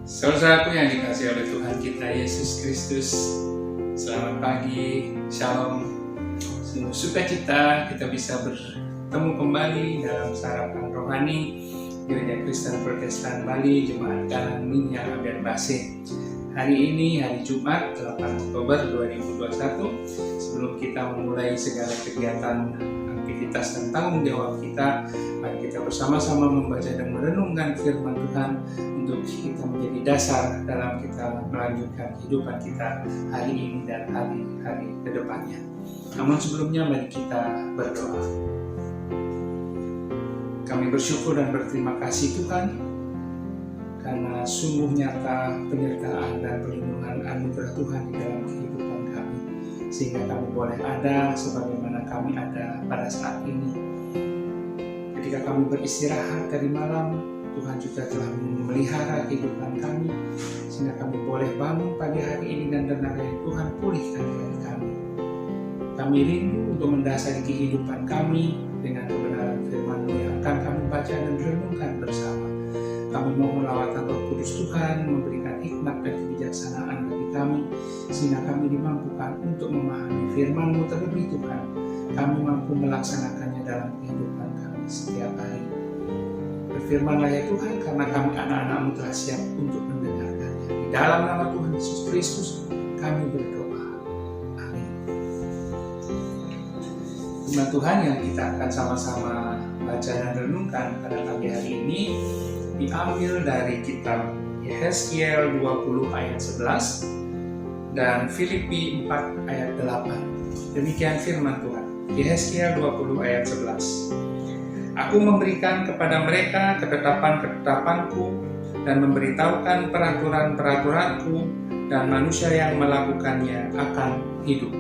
Saudaraku yang dikasihi oleh Tuhan kita Yesus Kristus, selamat pagi, shalom. Sungguh sukacita kita bisa bertemu kembali dalam sarapan rohani Gereja Kristen Protestan Bali, Jemaat Kanan Minyak Abian Base. Hari ini hari Jumat 8 Oktober 2021. Sebelum kita memulai segala kegiatan, aktivitas dan tanggung jawab kita, mari kita bersama-sama membaca dan merenungkan firman Tuhan untuk kita menjadi dasar dalam kita melanjutkan kehidupan kita hari ini dan hari-hari ke depannya. Namun sebelumnya mari kita berdoa. Kami bersyukur dan berterima kasih Tuhan karena sungguh nyata penyertaan dan perlindungan anugerah Tuhan di dalam kehidupan kami, sehingga kami boleh ada sebagaimana kami ada pada saat ini. Ketika kami beristirahat dari malam, Tuhan juga telah memelihara kehidupan kami, sehingga kami boleh bangun pagi hari ini dan tenaga yang Tuhan pulihkan dari kami. Kami rindu untuk mendasari kehidupan kami dengan kebenaran firman-Mu yang akan kami baca dan renungkan bersama. Kami mohon lawatan Roh Kudus Tuhan memberikan hikmat dan kebijaksanaan bagi kami, sehingga kami dimampukan untuk memahami firman-Mu terlebih Tuhan. Kami mampu melaksanakannya dalam kehidupan kami setiap hari. Berfirmanlah ya Tuhan, karena kami anak-anak-Mu telah siap untuk mendengarkannya. Di dalam nama Tuhan Yesus Kristus kami berdoa. Amin. Firman Tuhan yang kita akan sama-sama baca dan renungkan pada pagi hari ini diambil dari kitab Yehezkiel 20 ayat 11 dan Filipi 4 ayat 8. Demikian firman Tuhan. Yehezkiel 20 ayat 11. Aku memberikan kepada mereka ketetapan-ketetapanku dan memberitahukan peraturan-peraturanku, dan manusia yang melakukannya akan hidup.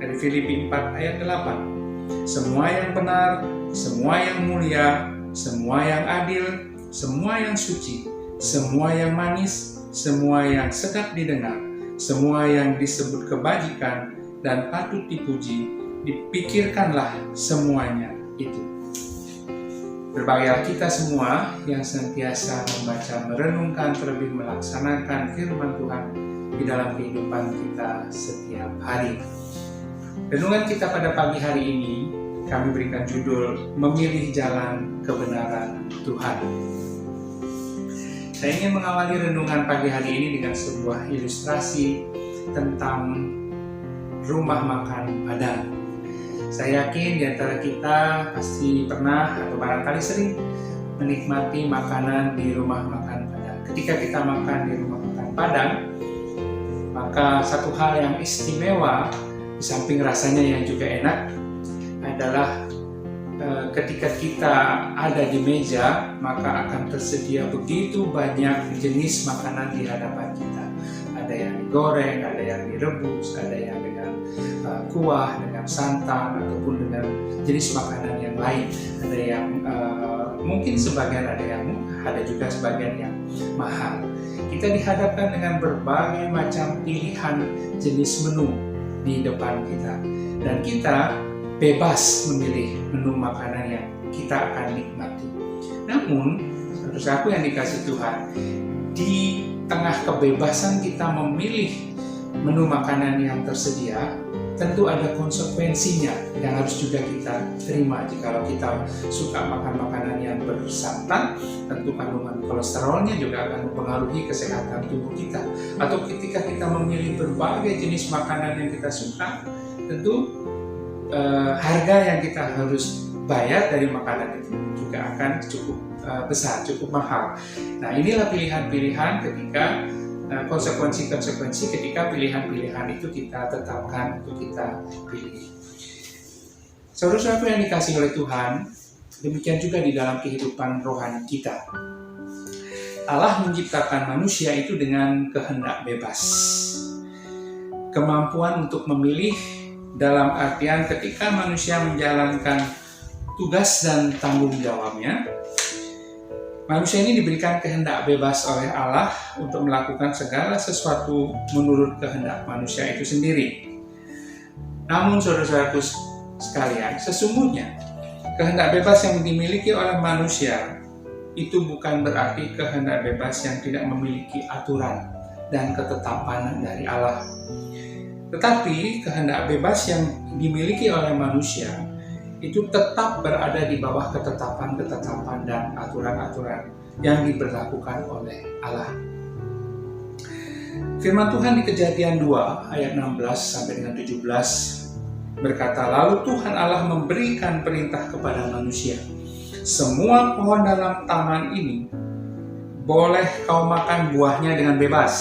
Dari Filipi 4 ayat 8. Semua yang benar, semua yang mulia, semua yang adil, semua yang suci, semua yang manis, semua yang sedap didengar, semua yang disebut kebajikan dan patut dipuji, dipikirkanlah semuanya itu. Berbahagialah kita semua yang senantiasa membaca, merenungkan, terlebih melaksanakan firman Tuhan di dalam kehidupan kita setiap hari. Renungan kita pada pagi hari ini kami berikan judul Memilih Jalan Kebenaran Tuhan. Saya ingin mengawali renungan pagi hari ini dengan sebuah ilustrasi tentang rumah makan Padang. Saya yakin di antara kita pasti pernah atau barangkali sering menikmati makanan di rumah makan Padang. Ketika kita makan di rumah makan Padang, maka satu hal yang istimewa di samping rasanya yang juga enak adalah ketika kita ada di meja, maka akan tersedia begitu banyak jenis makanan di hadapan kita. Ada yang digoreng, ada yang direbus, ada yang dengan kuah, dengan santan, ataupun dengan jenis makanan yang lain. Ada yang mungkin sebagian ada yang murah, ada juga sebagian yang mahal. Kita dihadapkan dengan berbagai macam pilihan jenis menu di depan kita, dan kita bebas memilih menu makanan yang kita akan nikmati. Namun, saudaraku yang dikasihi Tuhan, di tengah kebebasan kita memilih menu makanan yang tersedia, tentu ada konsekuensinya yang harus juga kita terima. Jikalau kita suka makan makanan yang bersantan, tentu kandungan kolesterolnya juga akan mempengaruhi kesehatan tubuh kita. Atau ketika kita memilih berbagai jenis makanan yang kita suka, tentu harga yang kita harus bayar dari makanan itu juga akan cukup besar, cukup mahal. Nah, inilah pilihan-pilihan ketika konsekuensi-konsekuensi ketika pilihan-pilihan itu kita tetapkan untuk kita pilih. Saudara-saudaraku yang dikasihi oleh Tuhan, demikian juga di dalam kehidupan rohani kita. Allah menciptakan manusia itu dengan kehendak bebas. Kemampuan untuk memilih dalam artian ketika manusia menjalankan tugas dan tanggung jawabnya, manusia ini diberikan kehendak bebas oleh Allah untuk melakukan segala sesuatu menurut kehendak manusia itu sendiri. Namun saudara-saudaraku sekalian, sesungguhnya Kehendak bebas yang dimiliki oleh manusia itu bukan berarti kehendak bebas yang tidak memiliki aturan dan ketetapan dari Allah. Tetapi kehendak bebas yang dimiliki oleh manusia itu tetap berada di bawah ketetapan-ketetapan dan aturan-aturan yang diberlakukan oleh Allah. Firman Tuhan di Kejadian 2 ayat 16 sampai dengan 17 berkata, "Lalu Tuhan Allah memberikan perintah kepada manusia, semua pohon dalam taman ini boleh kau makan buahnya dengan bebas,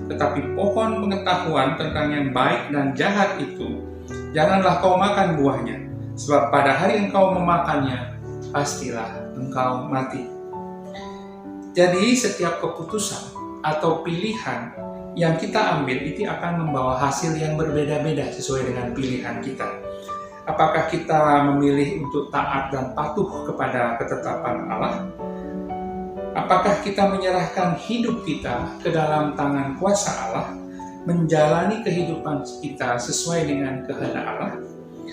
tetapi pohon pengetahuan tentang yang baik dan jahat itu janganlah kau makan buahnya, sebab pada hari engkau memakannya pastilah engkau mati." Jadi setiap keputusan atau pilihan yang kita ambil itu akan membawa hasil yang berbeda-beda sesuai dengan pilihan kita. Apakah kita memilih untuk taat dan patuh kepada ketetapan Allah? Apakah kita menyerahkan hidup kita ke dalam tangan kuasa Allah, menjalani kehidupan kita sesuai dengan kehendak Allah?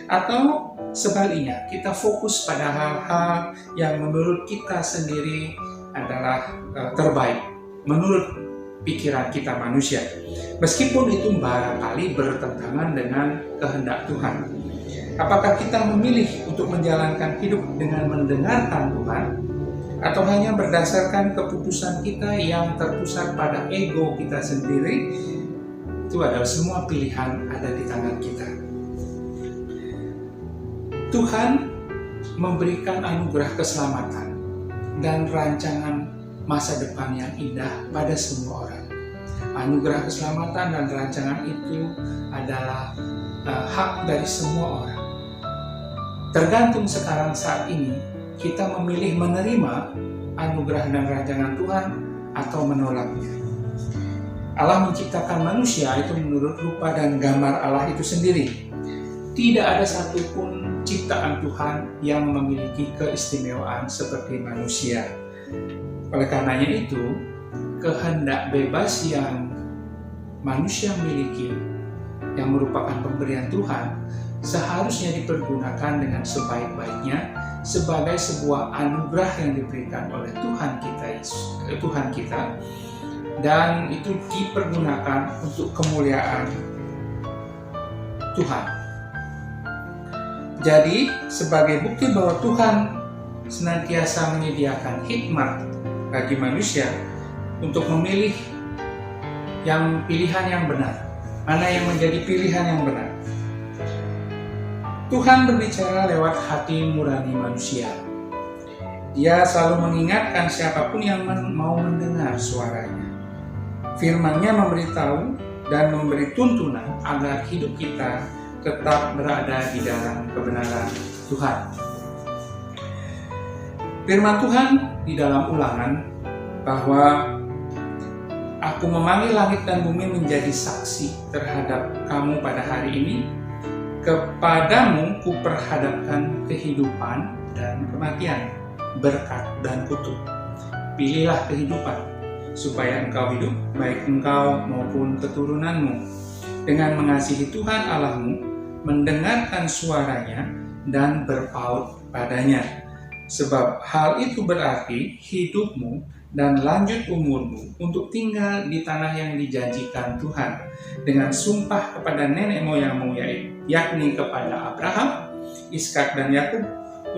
Atau sebaliknya, kita fokus pada hal-hal yang menurut kita sendiri adalah terbaik, menurut pikiran kita manusia, meskipun itu barangkali bertentangan dengan kehendak Tuhan. Apakah kita memilih untuk menjalankan hidup dengan mendengarkan Tuhan, atau hanya berdasarkan keputusan kita yang terpusat pada ego kita sendiri? Itu adalah semua pilihan ada di tangan kita. Tuhan memberikan anugerah keselamatan dan rancangan masa depan yang indah pada semua orang. Anugerah keselamatan dan rancangan itu adalah hak dari semua orang. Tergantung sekarang saat ini kita memilih menerima anugerah dan rancangan Tuhan atau menolaknya. Allah menciptakan manusia itu menurut rupa dan gambar Allah itu sendiri. Tidak ada satupun ciptaan Tuhan yang memiliki keistimewaan seperti manusia. Oleh karenanya itu, kehendak bebas yang manusia miliki, yang merupakan pemberian Tuhan, seharusnya dipergunakan dengan sebaik-baiknya sebagai sebuah anugerah yang diberikan oleh Tuhan kita, dan itu dipergunakan untuk kemuliaan Tuhan. Jadi, sebagai bukti bahwa Tuhan senantiasa menyediakan hikmat bagi manusia untuk memilih pilihan yang benar, mana yang menjadi pilihan yang benar. Tuhan berbicara lewat hati nurani manusia. Dia selalu mengingatkan siapapun yang mau mendengar suaranya. Firman-Nya memberitahu dan memberi tuntunan agar hidup kita tetap berada di dalam kebenaran Tuhan. Firman Tuhan di dalam Ulangan bahwa aku memanggil langit dan bumi menjadi saksi terhadap kamu pada hari ini. Kepadamu kuperhadapkan kehidupan dan kematian, berkat dan kutuk. Pilihlah kehidupan, supaya engkau hidup, baik engkau maupun keturunanmu, dengan mengasihi Tuhan Allahmu, mendengarkan suaranya, dan berpaut padanya. Sebab hal itu berarti hidupmu dan lanjut umurmu untuk tinggal di tanah yang dijanjikan Tuhan dengan sumpah kepada nenek moyangmu, yakni kepada Abraham, Ishak dan Yakub,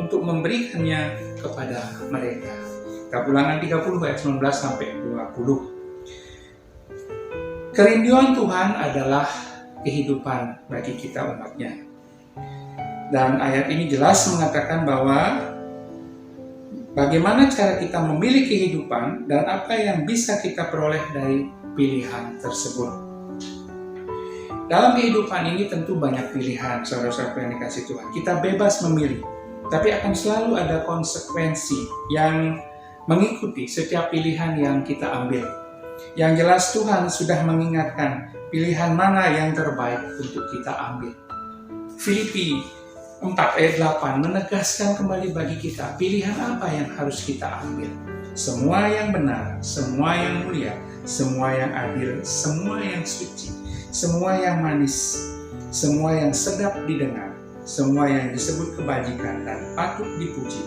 untuk memberikannya kepada mereka. Ulangan 30 ayat 19 sampai 20. Kerinduan Tuhan adalah kehidupan bagi kita umatnya. Dan ayat ini jelas mengatakan bahwa bagaimana cara kita memilih kehidupan dan apa yang bisa kita peroleh dari pilihan tersebut. Dalam kehidupan ini tentu banyak pilihan, saudara-saudara yang dikasih Tuhan. Kita bebas memilih, tapi akan selalu ada konsekuensi yang mengikuti setiap pilihan yang kita ambil. Yang jelas Tuhan sudah mengingatkan pilihan mana yang terbaik untuk kita ambil. Filipi 4 ayat 8 menegaskan kembali bagi kita pilihan apa yang harus kita ambil. Semua yang benar, semua yang mulia, semua yang adil, semua yang suci, semua yang manis, semua yang sedap didengar, semua yang disebut kebajikan dan patut dipuji.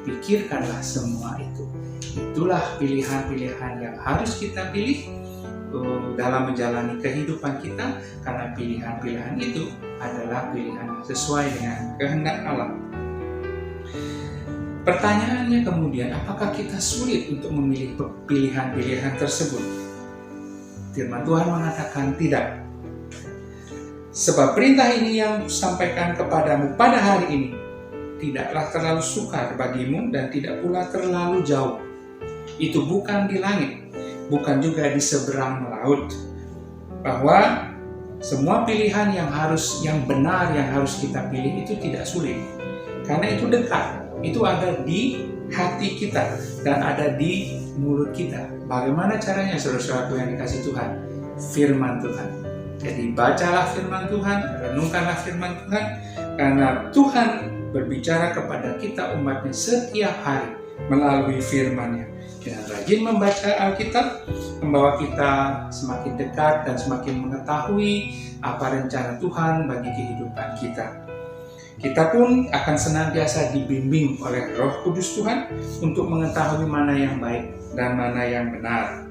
Pikirkanlah semua itu. Itulah pilihan-pilihan yang harus kita pilih dalam menjalani kehidupan kita, karena pilihan-pilihan itu adalah pilihan yang sesuai dengan kehendak Allah. Pertanyaannya kemudian, apakah kita sulit untuk memilih pilihan-pilihan tersebut? Firman Tuhan mengatakan tidak. Sebab perintah ini yang sampaikan kepadamu pada hari ini tidaklah terlalu sukar bagimu dan tidak pula terlalu jauh. Itu bukan di langit, bukan juga di seberang laut. Bahwa semua pilihan yang benar yang harus kita pilih itu tidak sulit. Karena itu dekat, itu ada di hati kita dan ada di mulut kita. Bagaimana caranya, saudara-saudaraku yang dikasih Tuhan? Firman Tuhan. Jadi bacalah firman Tuhan, renungkanlah firman Tuhan, karena Tuhan berbicara kepada kita umatnya setiap hari melalui firman-Nya. Dengan rajin membaca Alkitab, membawa kita semakin dekat dan semakin mengetahui apa rencana Tuhan bagi kehidupan kita. Kita pun akan senantiasa dibimbing oleh Roh Kudus Tuhan untuk mengetahui mana yang baik dan mana yang benar.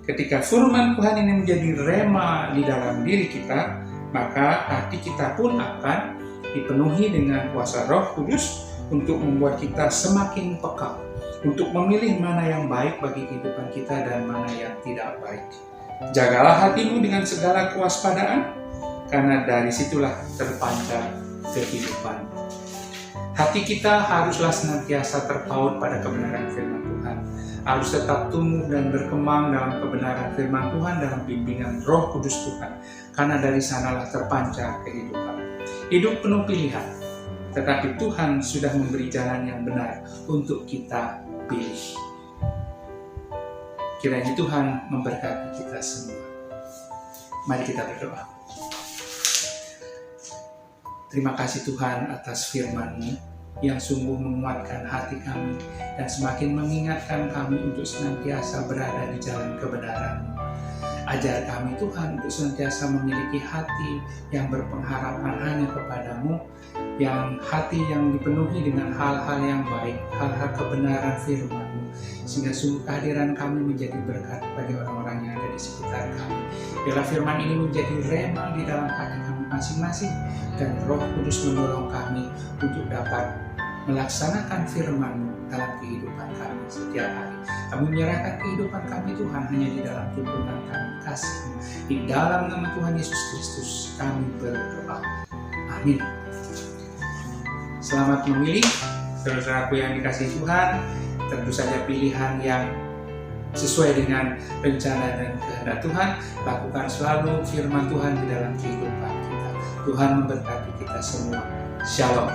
Ketika firman Tuhan ini menjadi rema di dalam diri kita, maka hati kita pun akan dipenuhi dengan kuasa Roh Kudus untuk membuat kita semakin peka, untuk memilih mana yang baik bagi kehidupan kita dan mana yang tidak baik. Jagalah hatimu dengan segala kewaspadaan, karena dari situlah terpancar kehidupan. Hati kita haruslah senantiasa terpaut pada kebenaran firman Tuhan, harus tetap tumbuh dan berkembang dalam kebenaran firman Tuhan dalam bimbingan Roh Kudus Tuhan, karena dari sanalah terpancar kehidupan. Hidup penuh pilihan, tetapi Tuhan sudah memberi jalan yang benar untuk kita pilih. Kiranya Tuhan memberkati kita semua. Mari kita berdoa. Terima kasih Tuhan atas firman-Mu yang sungguh menguatkan hati kami dan semakin mengingatkan kami untuk senantiasa berada di jalan kebenaran-Mu. Ajar kami Tuhan untuk senantiasa memiliki hati yang berpengharapan hanya kepada-Mu, yang hati yang dipenuhi dengan hal-hal yang baik, hal-hal kebenaran firman-Mu, sehingga sungguh kehadiran kami menjadi berkat bagi orang-orang yang ada di sekitar kami. Biarlah firman ini menjadi rema di dalam hati kami masing-masing, dan Roh Kudus menolong kami untuk dapat melaksanakan firman-Mu dalam kehidupan kami setiap hari. Kami menyerahkan kehidupan kami Tuhan hanya di dalam tuntunan kami kasih-Mu. Di dalam nama Tuhan Yesus Kristus kami berdoa. Amin. Selamat memilih, saudara-saudaraku yang dikasihi Tuhan. Tentu saja pilihan yang sesuai dengan rencana dan kehendak Tuhan. Lakukan selalu firman Tuhan di dalam kehidupan kita. Tuhan memberkati kita semua. Shalom.